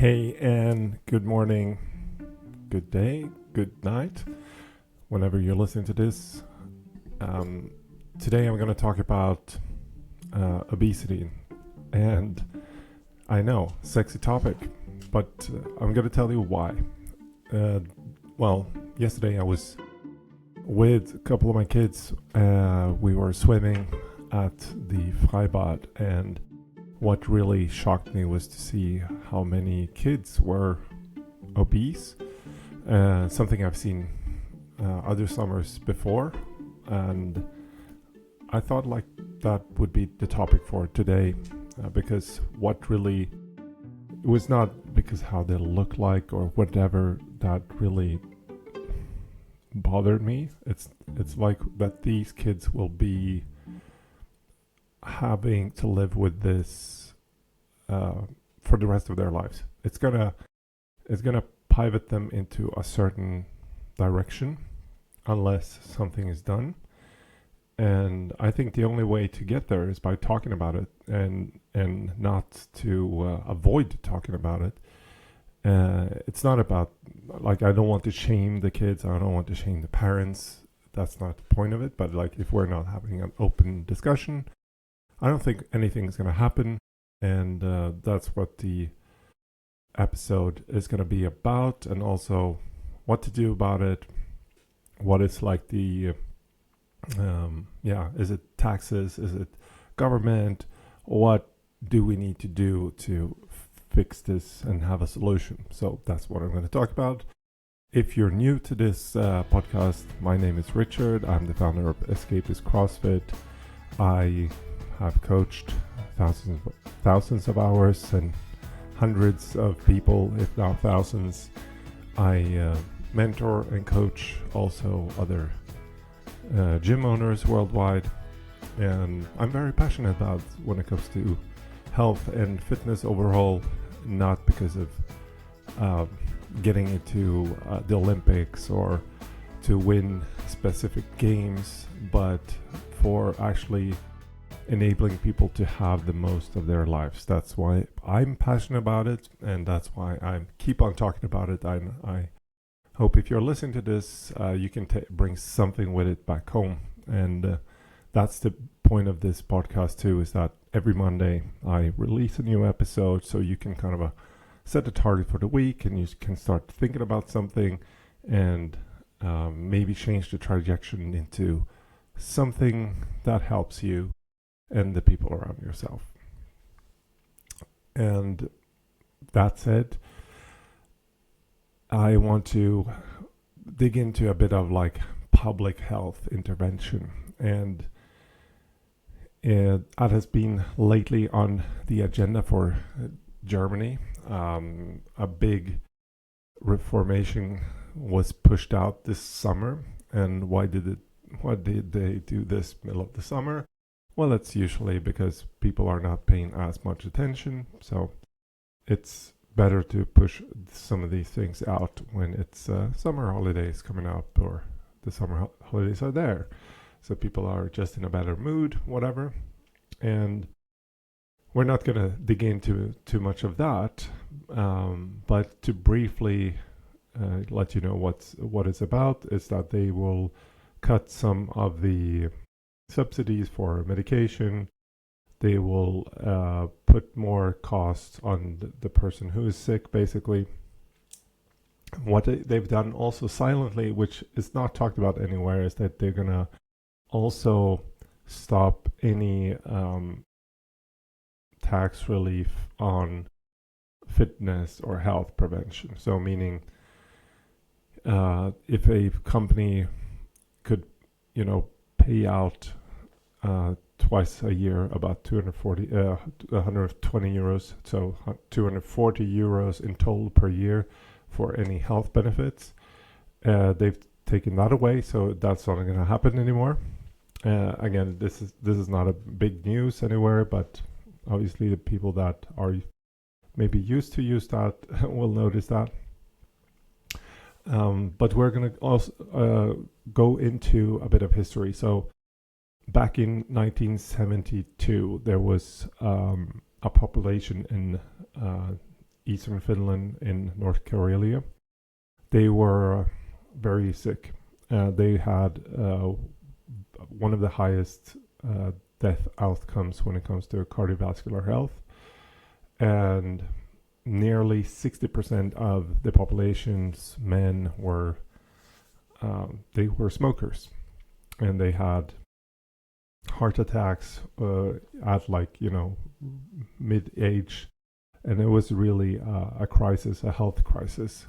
Hey, and good morning, good day, good night, whenever you're listening to this. Today I'm going to talk about obesity, and I know, sexy topic, but I'm going to tell you why. Yesterday I was with a couple of my kids. We were swimming at the Freibad, and what really shocked me was to see how many kids were obese. Something I've seen other summers before, and I thought like that would be the topic for today, because what really, it was not because how they look like or whatever that really bothered me. It's like that these kids will be having to live with this for the rest of their lives. It's gonna pivot them into a certain direction unless something is done. And I think the only way to get there is by talking about it and not to avoid talking about it. It's not about, like, I don't want to shame the kids. I don't want to shame the parents. That's not the point of it. But like, if we're not having an open discussion, I don't think anything's going to happen, and that's what the episode is going to be about, and also what to do about it, what it's like the, is it taxes, is it government, what do we need to do to fix this and have a solution. So that's what I'm going to talk about. If you're new to this podcast, my name is Rickard. I'm the founder of Escapist CrossFit. I have coached thousands of hours and hundreds of people, if not thousands. I mentor and coach also other gym owners worldwide, and I'm very passionate about when it comes to health and fitness overall, not because of getting into the Olympics or to win specific games, but for actually enabling people to have the most of their lives. That's why I'm passionate about it, and that's why I keep on talking about it. I hope if you're listening to this, you can bring something with it back home. And that's the point of this podcast too, is that every Monday I release a new episode, so you can kind of set a target for the week, and you can start thinking about something and maybe change the trajectory into something that helps you and the people around yourself. And that said, I want to dig into a bit of like public health intervention, and that has been lately on the agenda for Germany. A big reformation was pushed out this summer. And why did they do this middle of the summer? Well, it's usually because people are not paying as much attention, so it's better to push some of these things out when it's summer holidays coming up, or the summer holidays are there, so people are just in a better mood, whatever. And we're not going to dig into too much of that, but to briefly let you know what it's about is that they will cut some of the subsidies for medication. They will put more costs on the person who is sick, basically. What they've done also silently, which is not talked about anywhere, is that they're going to also stop any tax relief on fitness or health prevention. So meaning if a company could, pay out twice a year about 120 euros, so 240 euros in total per year for any health benefits. They've taken that away, so that's not going to happen anymore. Again, this is not a big news anywhere, but obviously the people that are maybe used to use that will notice that. But we're going to also go into a bit of history. So back in 1972, there was a population in eastern Finland in North Karelia. They were very sick. They had one of the highest death outcomes when it comes to cardiovascular health, and nearly 60% of the population's men were they were smokers, and they had heart attacks at mid-age, and it was really a crisis, a health crisis.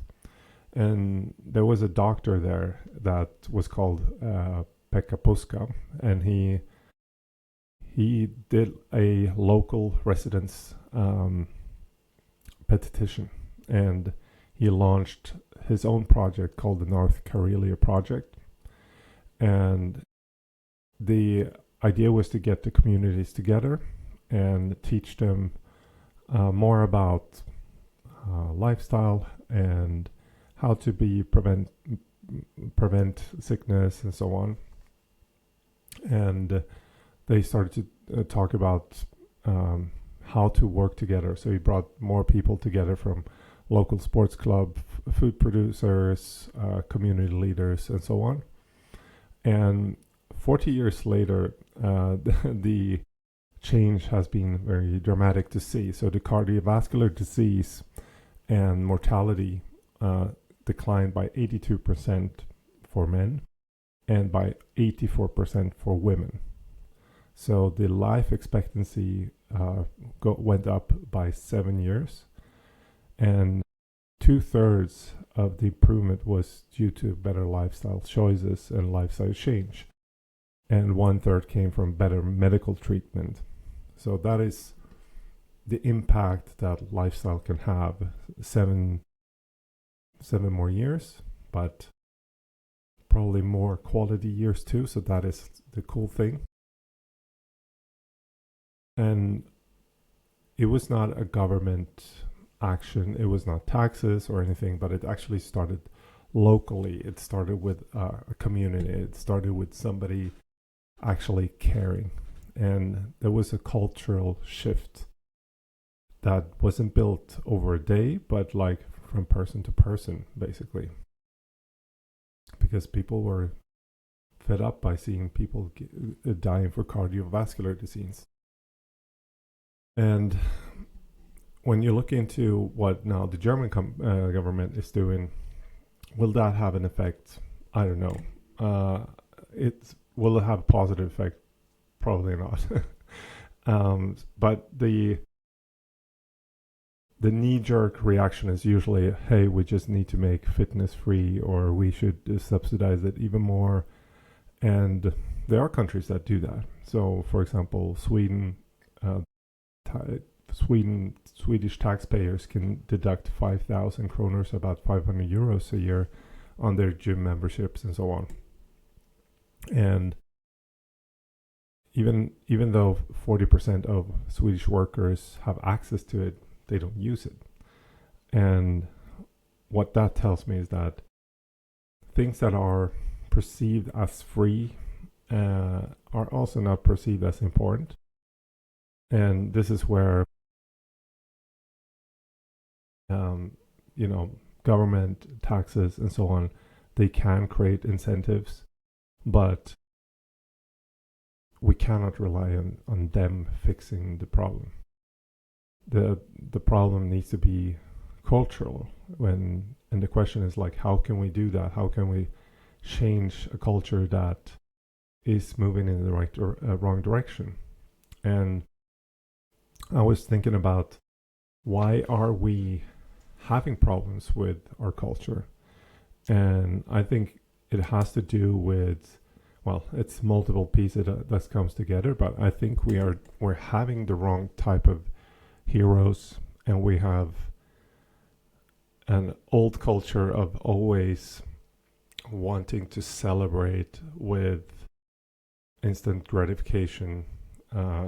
And there was a doctor there that was called Pekka Puska, and he did a local residents petition, and he launched his own project called the North Karelia Project. And the idea was to get the communities together and teach them more about lifestyle and how to prevent sickness and so on. And they started to talk about how to work together. So he brought more people together from local sports club, food producers, community leaders, and so on. And 40 years later, the change has been very dramatic to see. So the cardiovascular disease and mortality declined by 82% for men and by 84% for women. So the life expectancy went up by 7 years, and 2/3 of the improvement was due to better lifestyle choices and lifestyle change, and 1/3 came from better medical treatment. So that is the impact that lifestyle can have. Seven more years, but probably more quality years too. So that is the cool thing. And it was not a government action, it was not taxes or anything, but it actually started locally. It started with a community, it started with somebody actually caring. And there was a cultural shift that wasn't built over a day, but like from person to person, basically. Because people were fed up by seeing people dying for cardiovascular disease. And when you look into what now the German government is doing, will that have an effect? I don't know. Will it have a positive effect? Probably not. But the knee-jerk reaction is usually, hey, we just need to make fitness free, or we should subsidize it even more. And there are countries that do that. So, for example, Swedish taxpayers can deduct 5,000 kronor, about 500 euros a year, on their gym memberships and so on. And even though 40% of Swedish workers have access to it, they don't use it. And what that tells me is that things that are perceived as free are also not perceived as important. And this is where government taxes and so on, they can create incentives, but we cannot rely on them fixing the problem. The problem needs to be cultural, and the question is like, how can we do that? How can we change a culture that is moving in the wrong direction? And I was thinking about, why are we having problems with our culture? And I think it has to do with, well, it's multiple pieces that comes together, but I think we're having the wrong type of heroes, and we have an old culture of always wanting to celebrate with instant gratification,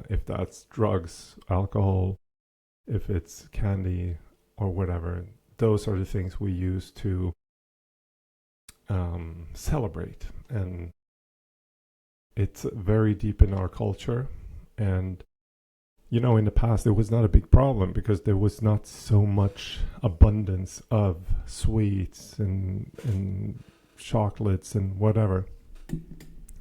if that's drugs, alcohol, if it's candy or whatever. Those are the things we use to celebrate, and it's very deep in our culture. And in the past, it was not a big problem because there was not so much abundance of sweets and chocolates and whatever.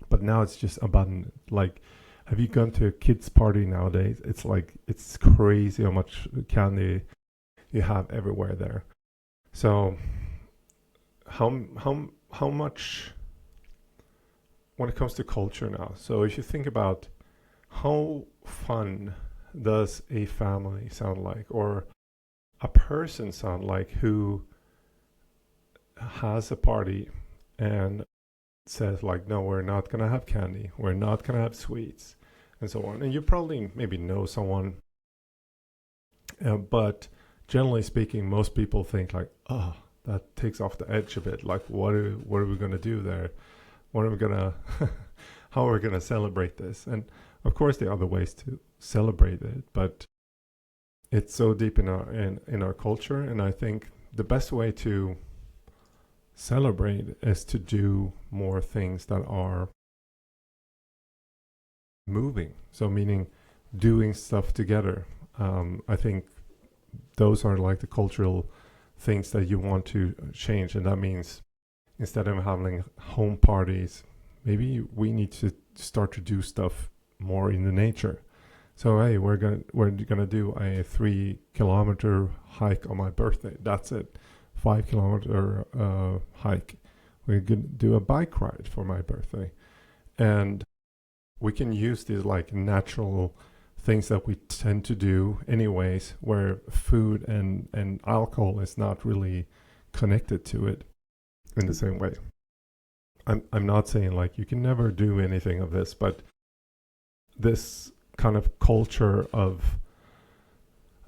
But now it's just abundant. Like, have you gone to a kid's party nowadays? It's like, it's crazy how much candy you have everywhere there. So how much when it comes to culture now? So if you think about how fun does a family sound like, or a person sound like, who has a party and says like, no, we're not gonna have candy, we're not gonna have sweets, and so on. And you probably maybe know someone, but generally speaking, most people think like, oh, that takes off the edge a bit. Like, what are we gonna do there? What are we gonna how are we gonna celebrate this? And of course there are other ways to celebrate it, but it's so deep in our culture. And I think the best way to celebrate is to do more things that are moving. So meaning doing stuff together. I think those are like the cultural things that you want to change. And that means instead of having home parties, maybe we need to start to do stuff more in the nature. So hey, we're gonna do a 3-kilometer hike on my birthday. That's it. 5-kilometer hike. We're gonna do a bike ride for my birthday, and we can use these like natural things that we tend to do anyways, where food and alcohol is not really connected to it in the same way. I'm not saying like you can never do anything of this, but this kind of culture of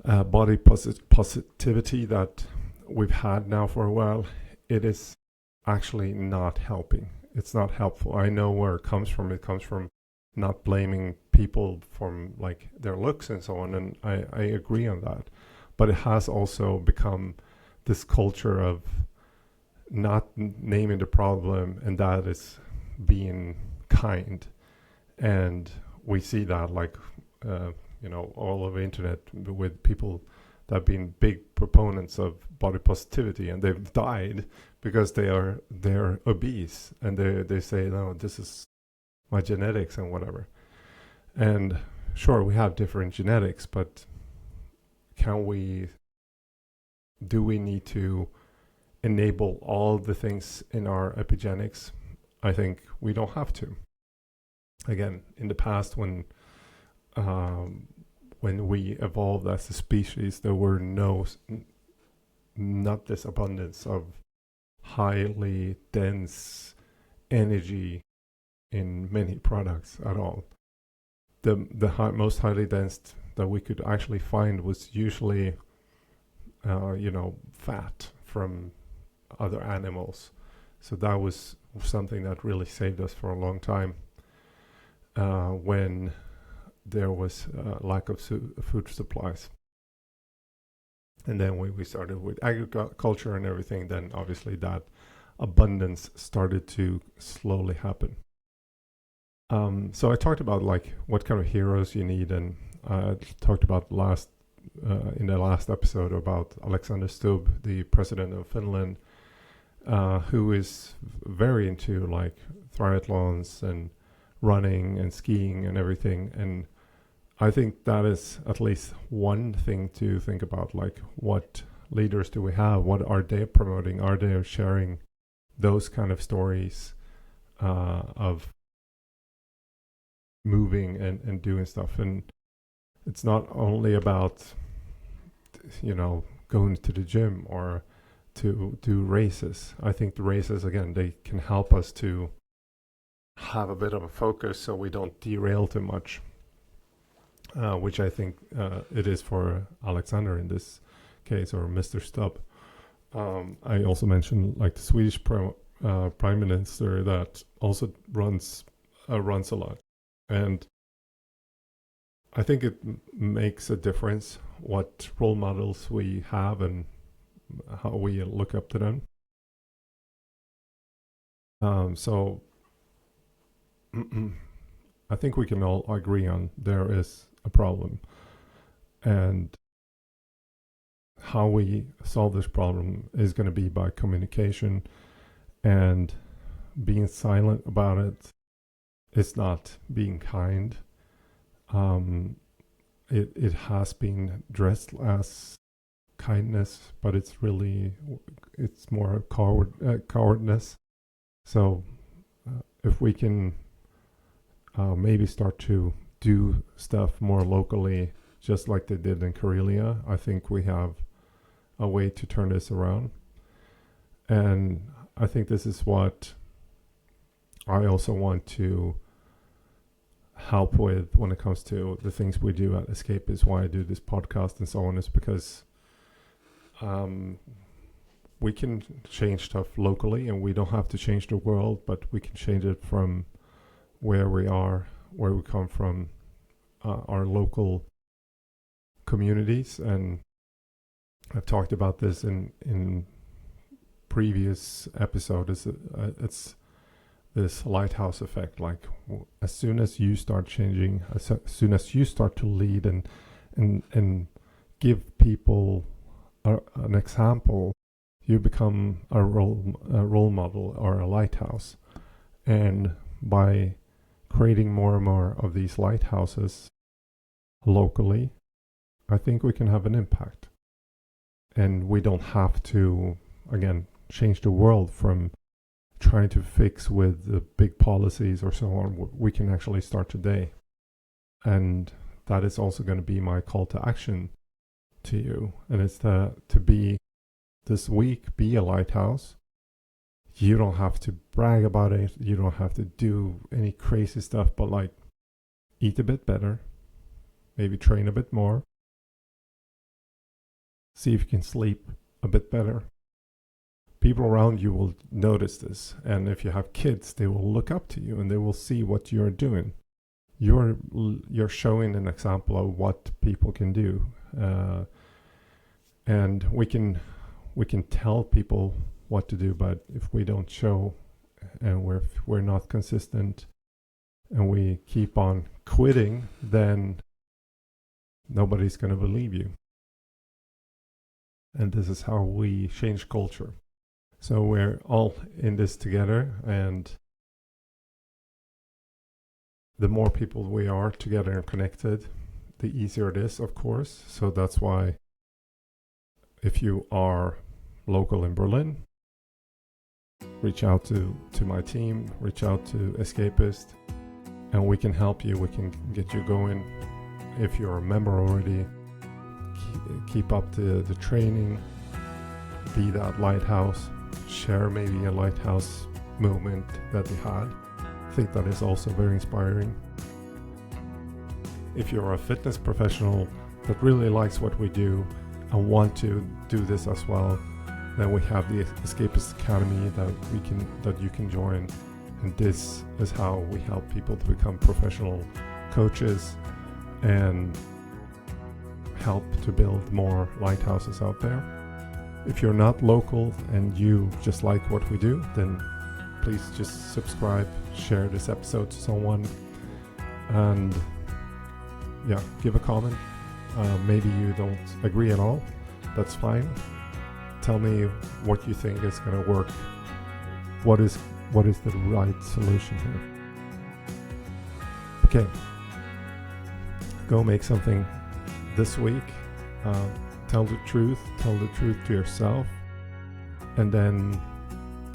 body positivity that we've had now for a while, it is actually not helping. It's not helpful. I know where it comes from. It comes from not blaming people from like their looks and so on, and I agree on that. But it has also become this culture of not naming the problem, and that is being kind. And we see that like all over the internet with people that have been big proponents of body positivity, and they've died because they're obese, and they say, no, this is my genetics and whatever. And sure, we have different genetics, but do we need to enable all the things in our epigenetics? I think we don't have to. Again, in the past, when we evolved as a species, there were not this abundance of highly dense energy in many products at all. The most highly dense that we could actually find was usually fat from other animals. So that was something that really saved us for a long time when there was lack of food supplies. And then when we started with agriculture and everything, then obviously that abundance started to slowly happen. So I talked about like what kind of heroes you need, and I talked about in the last episode about Alexander Stubb, the president of Finland, who is very into like triathlons and running and skiing and everything. And I think that is at least one thing to think about, like what leaders do we have? What are they promoting? Are they sharing those kind of stories of moving and doing stuff? And it's not only about going to the gym or to do races. I think the races, again, they can help us to have a bit of a focus so we don't derail too much, which I think it is for Alexander in this case, or Mr. Stubb. I also mentioned like the Swedish prime minister that also runs a lot. And I think it makes a difference what role models we have and how we look up to them. So I think we can all agree on there is a problem. And how we solve this problem is going to be by communication, and being silent about it is not being kind. It has been dressed as kindness, but it's more cowardness. So if we can maybe start to do stuff more locally, just like they did in Karelia, I think we have a way to turn this around. And I think this is what I also want to help with when it comes to the things we do at Escapist, why I do this podcast and so on, is because we can change stuff locally, and we don't have to change the world, but we can change it from where we are, where we come from, our local communities. And I've talked about this in previous episodes. It's this lighthouse effect. Like as soon as you start changing, as soon as you start to lead and give people an example, you become a role model or a lighthouse. And by creating more and more of these lighthouses locally, I think we can have an impact. And we don't have to, again, change the world from trying to fix with the big policies or so on. We can actually start today. And that is also going to be my call to action to you. And it's to be, this week, be a lighthouse. You don't have to brag about it. You don't have to do any crazy stuff, but like eat a bit better, maybe train a bit more, see if you can sleep a bit better. People around you will notice this, and if you have kids, they will look up to you and they will see what you're doing. You're showing an example of what people can do, and we can tell people what to do, but if we don't show, and we're not consistent, and we keep on quitting, then nobody's going to believe you. And this is how we change culture. So we're all in this together, and the more people we are together and connected, the easier it is, of course. So that's why if you are local in Berlin, reach out to my team, reach out to Escapist, and we can help you. We can get you going. If you're a member already, keep up the training, be that lighthouse, share maybe a lighthouse movement that you had. I think that is also very inspiring. If you're a fitness professional that really likes what we do and want to do this as well, then we have the Escapist Academy that you can join, and this is how we help people to become professional coaches and help to build more lighthouses out there. If you're not local and you just like what we do, then please just subscribe, share this episode to someone, and give a comment. Maybe you don't agree at all, that's fine. Tell me what you think is going to work. What is the right solution here? Okay, go make something this week. Tell the truth to yourself, and then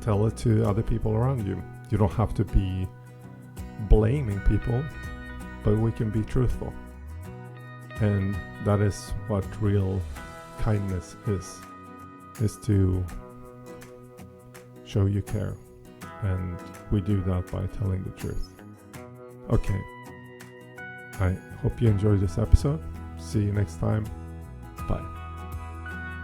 tell it to other people around you. You don't have to be blaming people, but we can be truthful. And that is what real kindness is to show you care. And we do that by telling the truth. Okay, I hope you enjoyed this episode. See you next time.